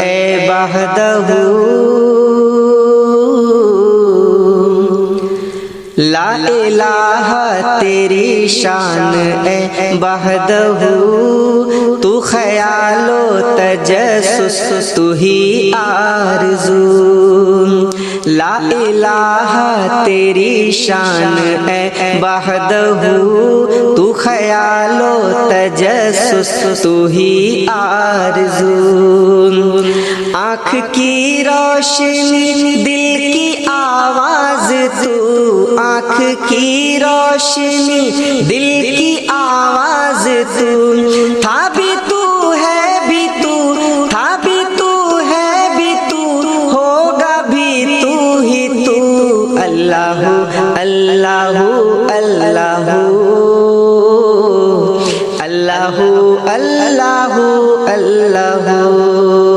ए वहदहू, ला इलाहा तेरी शान ए वहदहू, तू ख्यालो तजस्सुस तू ही आरज़ू। ला इलाहा तेरी शान ए वहदहू, तू ख्यालो तजस्सुस तू ही आरज़ू। आँख की रोशनी दिल की आवाज़ तू, आँख की रोशनी दिल की आवाज़ तू, था भी तू है भी तू, था भी तू है भी तू, होगा भी तू ही तू। अल्लाहू अल्लाहू अल्लाहू